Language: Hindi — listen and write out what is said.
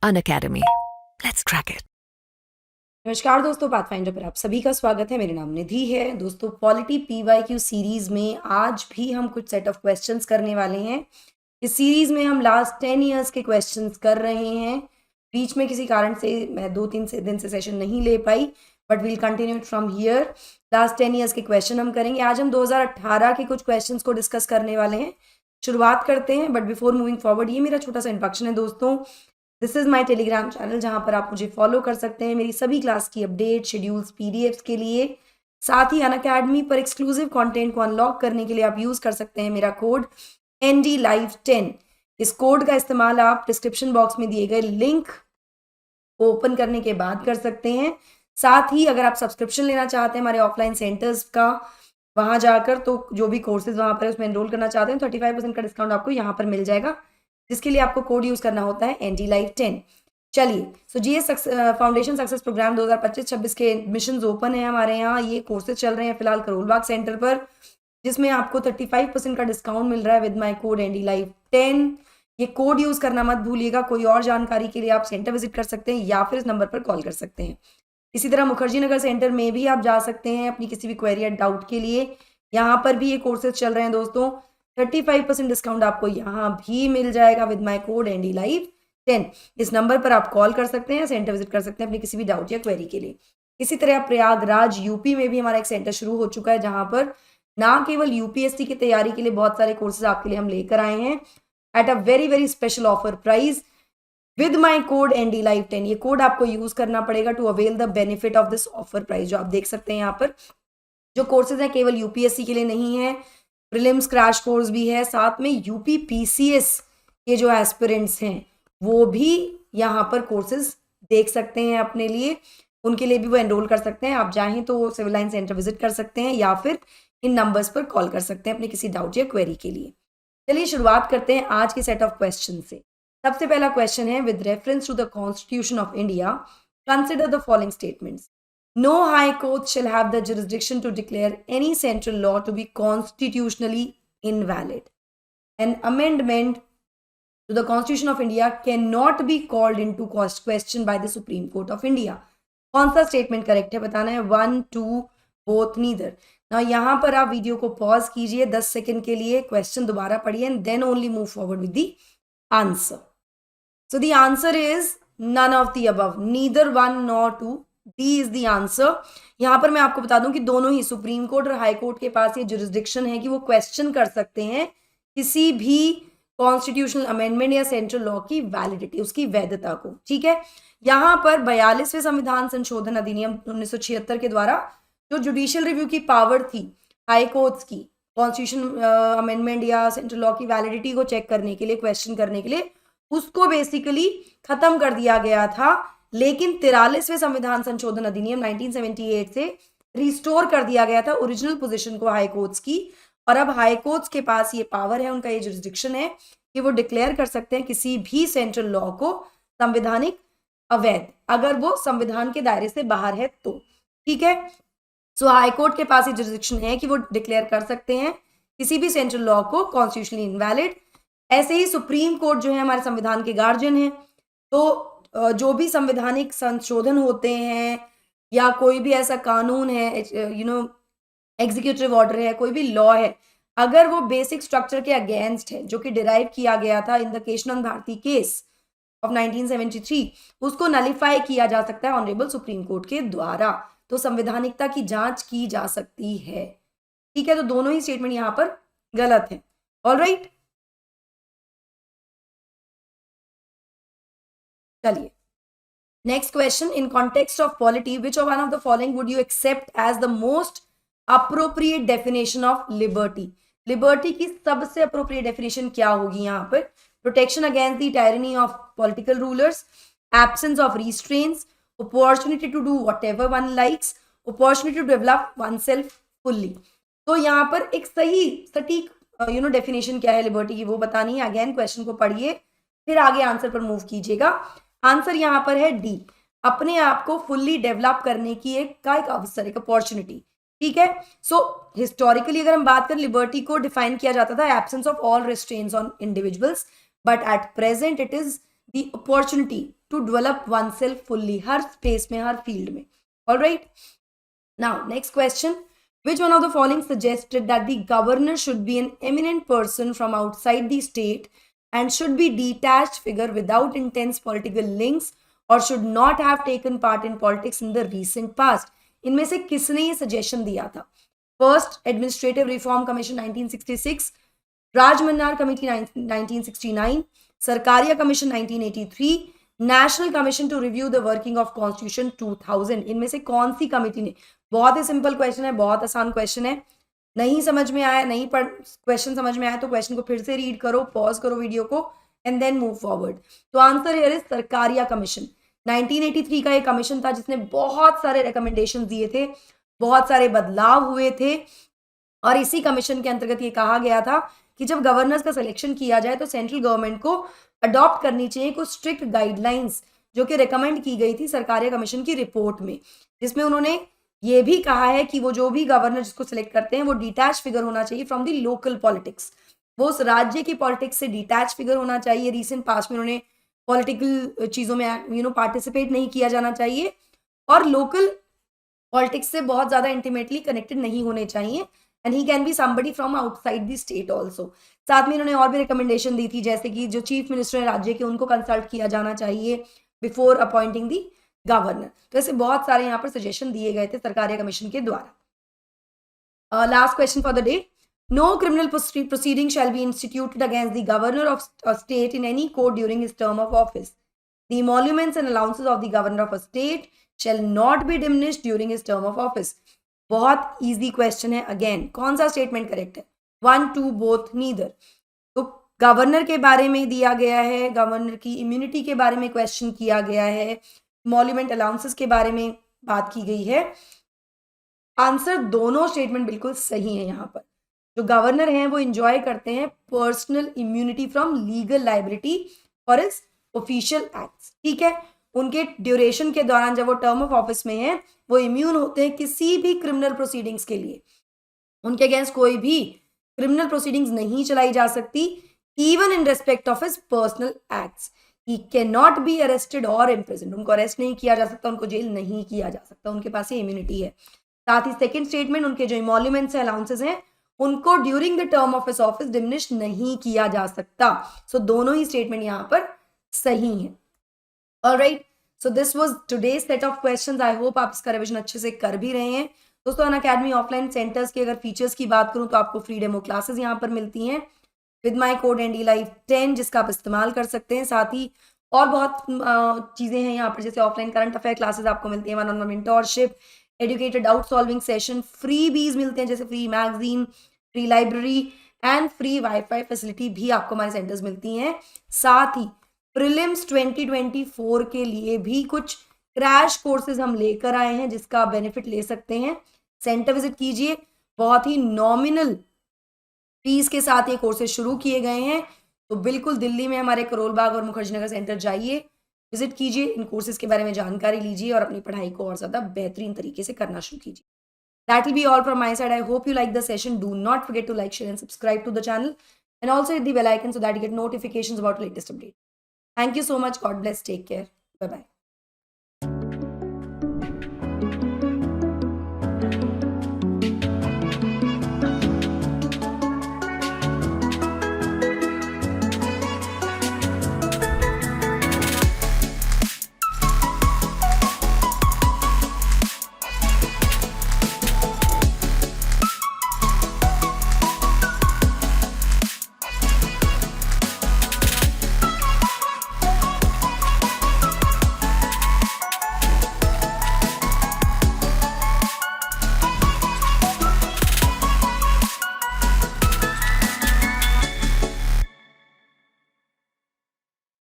Unacademy. Let's crack it. नमस्कार दोस्तों, पाथफाइंडर पर आप सभी का स्वागत है। मेरा नाम निधि है। दोस्तों, पॉलिटी पीवाईक्यू सीरीज में आज भी हम कुछ सेट ऑफ क्वेश्चंस करने वाले हैं। इस सीरीज में हम लास्ट 10 इयर्स के क्वेश्चंस कर रहे हैं। बीच में किसी कारण से मैं 2-3 दिन से सेशन नहीं ले पाई, but we'll continue from here. Last 10 years के क्वेश्चन हम करेंगे। आज हम 2018 के कुछ क्वेश्चंस को डिस्कस करने वाले हैं। शुरुआत करते हैं, बट बिफोर मूविंग फॉरवर्ड ये मेरा छोटा सा इंट्रोडक्शन है दोस्तों। This is my Telegram channel, जहां पर आप मुझे फॉलो कर सकते हैं मेरी सभी क्लास की अपडेट, शेड्यूल्स, पीडीएफ्स के लिए। साथ ही अनअकैडमी पर एक्सक्लूसिव कंटेंट को अनलॉक करने के लिए आप यूज कर सकते हैं मेरा कोड NDLive10। इस कोड का इस्तेमाल आप डिस्क्रिप्शन बॉक्स में दिए गए लिंक को ओपन करने के बाद कर सकते हैं। साथ ही अगर आप सब्सक्रिप्शन लेना चाहते हैं हमारे ऑफलाइन सेंटर्स का, वहां जाकर तो जो भी कोर्सेज वहां पर उसमें एनरोल करना चाहते हैं 35% का डिस्काउंट आपको यहाँ पर मिल जाएगा, जिसके लिए आपको कोड यूज करना होता है NDLive10। चलिए, सो जीएस फाउंडेशन सक्सेस प्रोग्राम 2025-26 के एडमिशंस ओपन है हमारे यहाँ। ये कोर्सेज चल रहे हैं फिलहाल करोलबाग सेंटर पर, जिसमें आपको 35% का डिस्काउंट मिल रहा है विद माय कोड NDLive10। ये कोड यूज करना मत भूलिएगा। कोई और जानकारी के लिए आप सेंटर विजिट कर सकते हैं या फिर इस नंबर पर कॉल कर सकते हैं। इसी तरह मुखर्जी नगर सेंटर में भी आप जा सकते हैं अपनी किसी भी क्वेरी या डाउट के लिए। यहाँ पर भी ये कोर्सेज चल रहे हैं दोस्तों। 35% डिस्काउंट आपको यहाँ भी मिल जाएगा विद माय कोड NDLive10। इस नंबर पर आप कॉल कर सकते हैं, सेंटर विजिट कर सकते हैं अपनी किसी भी डाउट या क्वेरी के लिए। इसी तरह प्रयागराज यूपी में भी हमारा एक सेंटर शुरू हो चुका है, जहां पर ना केवल यूपीएससी की तैयारी के लिए बहुत सारे कोर्सेज आपके लिए हम लेकर आए हैं at a very very special offer price with my code NDLive10। ये कोड आपको यूज करना पड़ेगा to avail the benefit of this offer price. जो आप देख सकते हैं यहाँ पर जो कोर्सेज हैं केवल यूपीएससी के लिए नहीं है, प्रीलिम्स क्रैश कोर्स भी है, साथ में यूपी पीसीएस के जो एस्पिरेंट्स हैं वो भी यहाँ पर कोर्सेज देख सकते हैं अपने लिए। उनके लिए भी वो एनरोल कर सकते हैं। आप चाहें तो सिविल लाइन सेंटर विजिट कर सकते हैं या फिर इन नंबर्स पर कॉल कर सकते हैं अपने किसी डाउट या क्वेरी के लिए। चलिए शुरुआत करते हैं आज के सेट ऑफ क्वेश्चन से। सबसे पहला क्वेश्चन है, with reference to the constitution of India consider the following statements. No high court shall have the jurisdiction to declare any central law to be constitutionally invalid. An amendment to the Constitution of India cannot be called into question by the Supreme Court of India. कौन सा स्टेटमेंट करेक्ट है बताना है। 1, 2, both, neither. ना यहाँ पर आप वीडियो को पॉज कीजिए 10 सेकेंड के लिए, क्वेश्चन दोबारा पढ़िए and then only move forward with the answer. So the answer is none of the above, neither 1 nor 2। D is the answer. यहाँ पर मैं आपको बता दूं कि दोनों ही सुप्रीम कोर्ट और हाई कोर्ट के पास ये जुरिस्डिक्शन है कि वो क्वेश्चन कर सकते हैं किसी भी कॉन्स्टिट्यूशनल अमेंडमेंट या सेंट्रल लॉ की वैलिडिटी, उसकी वैधता को। ठीक है, यहाँ पर 42वें संविधान संशोधन अधिनियम 1976 के द्वारा जो जुडिशियल रिव्यू की पावर थी हाई कोर्ट्स की कॉन्स्टिट्यूशन अमेंडमेंट या सेंट्रल लॉ की वैलिडिटी को चेक करने के लिए, क्वेश्चन करने के लिए, उसको बेसिकली खत्म कर दिया गया था। लेकिन 43वें संविधान संशोधन अधिनियम 1978 से रिस्टोर कर दिया गया था ओरिजिनल पोजीशन को हाई कोर्ट्स की। और अब हाई कोर्ट्स के पास ये पावर है, उनका ये जुरिस्डिक्शन है कि वो डिक्लेयर कर सकते हैं किसी भी सेंट्रल लॉ को संवैधानिक अवैध, अगर वो संविधान के दायरे से बाहर है तो। ठीक है, सो हाई कोर्ट के पास ये जुरिस्डिक्शन है कि वो डिक्लेयर कर सकते हैं किसी भी सेंट्रल लॉ को कॉन्स्टिट्यूशनली इनवैलिड। ऐसे ही सुप्रीम कोर्ट जो है हमारे संविधान के गार्जियन है, तो जो भी संवैधानिक संशोधन होते हैं या कोई भी ऐसा कानून है, एग्जीक्यूटिव ऑर्डर है, कोई भी लॉ है, अगर वो बेसिक स्ट्रक्चर के अगेंस्ट है जो कि डिराइव किया गया था in the Kesavananda Bharati case of 1973, उसको नलिफाई किया जा सकता है ऑनरेबल सुप्रीम कोर्ट के द्वारा। तो संवैधानिकता की जांच की जा सकती है। ठीक है, तो दोनों ही स्टेटमेंट यहाँ पर गलत है। ऑलराइट, चलिए next question. In context of polity which one of the following would you accept as the most appropriate definition of liberty. Liberty की सबसे अप्रोप्रिएट डेफिनेशन क्या होगी यहाँ पर? Protection against the tyranny of political rulers, absence of restraints, opportunity to do whatever one likes, opportunity to develop oneself fully. तो यहाँ पर एक सही सटीक डेफिनेशन क्या है लिबर्टी की वो बतानी है। अगेन क्वेश्चन को पढ़िए फिर आगे आंसर पर मूव कीजिएगा। आंसर यहाँ पर है डी, अपने आप को फुल्ली डेवलप करने की एक अवसर, एक अपॉर्चुनिटी। ठीक है, सो हिस्टोरिकली अगर हम बात करें लिबर्टी को डिफाइन किया जाता था absence of all restraints on individuals, but at present it is the opportunity to develop one self fully, हर स्पेस में, हर फील्ड में. Alright, now next question. Which one of the following suggested that the governor should be an eminent person from outside the state and should be detached figure without intense political links or should not have taken part in politics in the recent past? इनमें से किसने ये सजेशन दिया था? First, administrative reform commission 1966, Rajamannar committee 1969, Sarkaria commission 1983, national commission to review the working of constitution 2000. इनमें से कौन सी कमेटी ने? बहुत ही सिंपल क्वेश्चन है, बहुत आसान क्वेश्चन है. नहीं समझ में आया, नहीं पढ़ क्वेश्चन समझ में आया तो क्वेश्चन को फिर से रीड करो, पॉज करो वीडियो को एंड देन मूव फॉरवर्ड. तो answer here is Sarkaria commission. 1983 का एक कमीशन था जिसने बहुत सारे रिकमेंडेशन दिए थे, बहुत सारे बदलाव हुए थे और इसी कमीशन के अंतर्गत ये कहा गया था कि जब गवर्नर्स का सिलेक्शन किया जाए तो सेंट्रल गवर्नमेंट को अडॉप्ट करनी चाहिए कुछ स्ट्रिक्ट गाइडलाइंस जो कि रिकमेंड की गई थी सरकारिया कमीशन की रिपोर्ट में, जिसमें उन्होंने ये भी कहा है कि वो जो भी गवर्नर जिसको सिलेक्ट करते हैं वो डिटैच फिगर होना चाहिए फ्रॉम द लोकल पॉलिटिक्स, वो उस राज्य की पॉलिटिक्स से डिटैच फिगर होना चाहिए. रिसेंट पास्ट में उन्होंने पॉलिटिकल चीज़ों में पार्टिसिपेट नहीं किया जाना चाहिए और लोकल पॉलिटिक्स से बहुत ज़्यादा इंटीमेटली कनेक्टेड नहीं होने चाहिए and he can be somebody from outside the state also. साथ में इन्होंने और भी रिकमेंडेशन दी थी जैसे कि जो चीफ मिनिस्टर है राज्य के उनको कंसल्ट किया जाना चाहिए बिफोर अपॉइंटिंग दी गवर्नर. तो ऐसे बहुत सारे यहाँ पर सजेशन दिए गए थे सरकारिया कमीशन के द्वारा. Last question for the day. No criminal proceeding shall be instituted against the governor of a state in any court during his term of office. The emoluments and allowances of the governor of a state shall not be diminished during his term of office. बहुत easy question है. Again, कौन सा statement correct है? 1, 2, both, neither. तो गवर्नर के बारे में दिया गया है, गवर्नर की इम्यूनिटी के बारे में क्वेश्चन किया गया है, emolument allowances के बारे में बात की गई है. आंसर दोनों स्टेटमेंट बिल्कुल सही है. यहाँ पर जो गवर्नर हैं वो इंजॉय करते हैं personal immunity from legal liability for his official acts. ठीक है, उनके ड्यूरेशन के दौरान जब वो टर्म ऑफ ऑफिस में हैं वो इम्यून होते हैं किसी भी क्रिमिनल प्रोसीडिंग्स के लिए. उनके अगेंस्ट कोई भी क्रिमिनल प्रोसीडिंग्स नहीं चलाई जा सकती even in respect of his personal acts. He can not be arrested और इम्प्रिजन्ड. उनको अरेस्ट नहीं किया जा सकता, उनको जेल नहीं किया जा सकता, उनके पास ये इम्यूनिटी है. साथ ही सेकेंड स्टेटमेंट, उनके जो इमोल्यूमेंट्स हैं, अलाउंसेस हैं, उनको during the term of his office diminish नहीं किया जा सकता. सो दोनों ही स्टेटमेंट यहाँ पर सही है. Alright, so this was today's set of questions. I hope आप इसका रिवीजन अच्छे से कर भी रहे हैं. दोस्तों, अनअकैडमी ऑफलाइन सेंटर्स के अगर फीचर्स की बात करूं तो आपको फ्री डेमो क्लासेस यहाँ पर मिलती हैं विद माई कोड NDLive10 जिसका आप इस्तेमाल कर सकते हैं. साथ ही और बहुत चीज़ें हैं यहाँ पर, जैसे ऑफलाइन करंट अफेयर क्लासेस आपको मिलती हैं, one on one mentorship, educated doubt solving session, free बीज मिलते हैं जैसे free magazine, free library and free wifi facility भी आपको हमारे सेंटर्स मिलती हैं. साथ ही प्रीलिम्स 2024 के लिए भी कुछ क्रैश कोर्सेज हम लेकर आए हैं जिसका आप बेनिफिट ले सकते हैं. सेंटर विजिट कीजिए, बहुत ही नॉमिनल फीस के साथ ये कोर्सेज शुरू किए गए हैं. तो बिल्कुल दिल्ली में हमारे करोल बाग और मुखर्जी नगर सेंटर जाइए, विजिट कीजिए, इन कोर्सेज के बारे में जानकारी लीजिए और अपनी पढ़ाई को और ज़्यादा बेहतरीन तरीके से करना शुरू कीजिए. That will be all from my side. I hope you like the session. Do not forget to like, share and subscribe to the channel and also hit the bell icon so that you get notifications about latest updates. Thank you so much. God bless. Take care. Bye-bye.